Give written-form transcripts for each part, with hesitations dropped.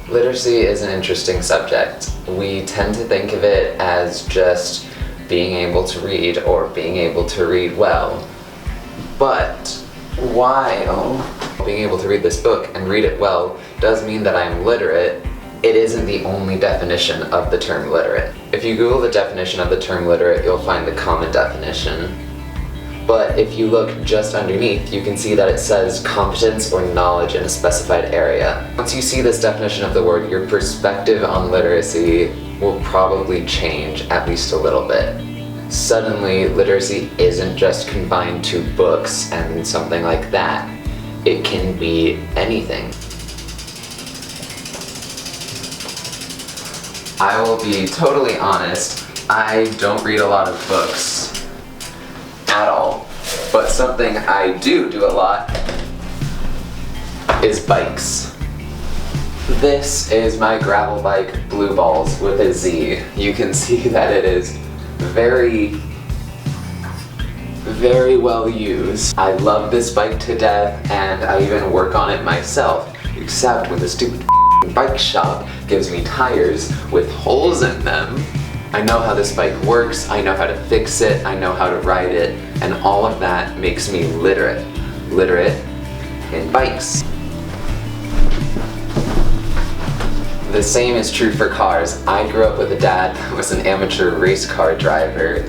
Literacy is an interesting subject. We tend to think of it as just being able to read or being able to read well. But while being able to read this book and read it well does mean that I am literate, it isn't the only definition of the term literate. If you Google the definition of the term literate, you'll find the common definition. But if you look just underneath, you can see that it says competence or knowledge in a specified area. Once you see this definition of the word, your perspective on literacy will probably change at least a little bit. Suddenly, literacy isn't just confined to books and something like that. It can be anything. I will be totally honest, I don't read a lot of books at all. But something I do a lot is bikes. This is my gravel bike, Blue Balls, with a Z. You can see that it is very well used. I love this bike to death, and I even work on it myself, except when the stupid bike shop gives me tires with holes in them. I know how this bike works, I know how to fix it, I know how to ride it, and all of that makes me literate. Literate in bikes. The same is true for cars. I grew up with a dad that was an amateur race car driver,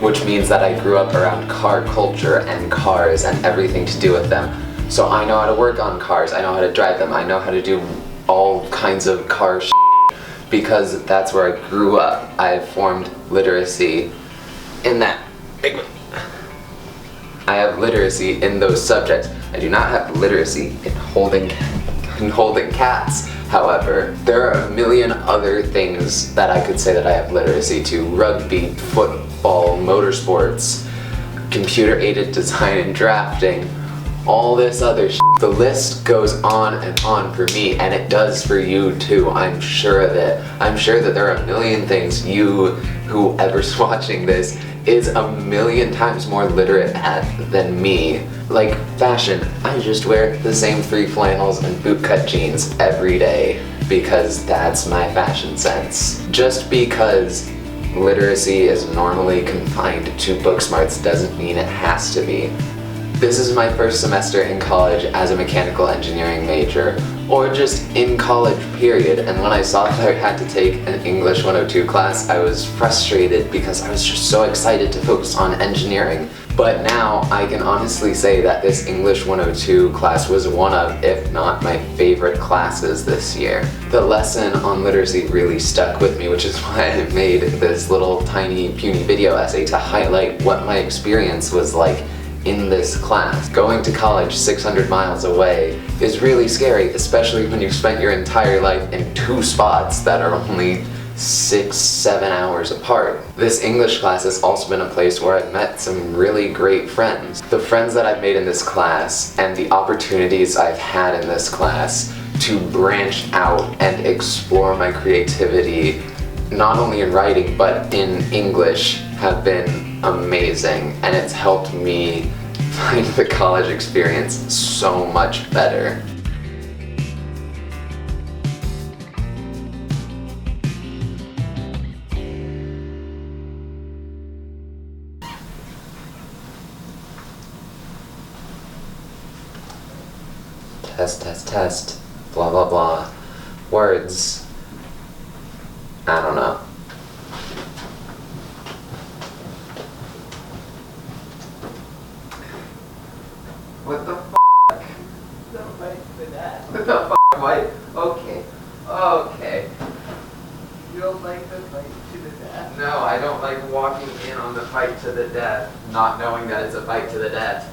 which means that I grew up around car culture and cars and everything to do with them. So I know how to work on cars, I know how to drive them, I know how to do all kinds of car shit. Because that's where I grew up. I've formed literacy in that. I have literacy in those subjects. I do not have literacy in holding cats. However, there are a million other things that I could say that I have literacy to. Rugby, football, motorsports, computer-aided design and drafting, all this other shit. The list goes on and on for me, and it does for you too, I'm sure of it. I'm sure that there are a million things whoever's watching this is a million times more literate at than me. Like fashion, I just wear the same 3 flannels and bootcut jeans every day because that's my fashion sense. Just because literacy is normally confined to book smarts doesn't mean it has to be. This is my first semester in college as a mechanical engineering major, or just in college period, and when I saw that I had to take an English 102 class, I was frustrated because I was just so excited to focus on engineering. But now I can honestly say that this English 102 class was one of, if not my favorite classes this year. The lesson on literacy really stuck with me, which is why I made this little tiny puny video essay to highlight what my experience was like in this class. Going to college 600 miles away is really scary, especially when you've spent your entire life in 2 spots that are only 6-7 hours apart. This English class has also been a place where I've met some really great friends. The friends that I've made in this class and the opportunities I've had in this class to branch out and explore my creativity, not only in writing but in English, have been amazing, and it's helped me find the college experience so much better. Test, blah blah blah. Words. I don't know. What the f***? The fight for that. What the f***? Why? Okay. You don't like the fight to the death? No, I don't like walking in on the fight to the death, not knowing that it's a fight to the death.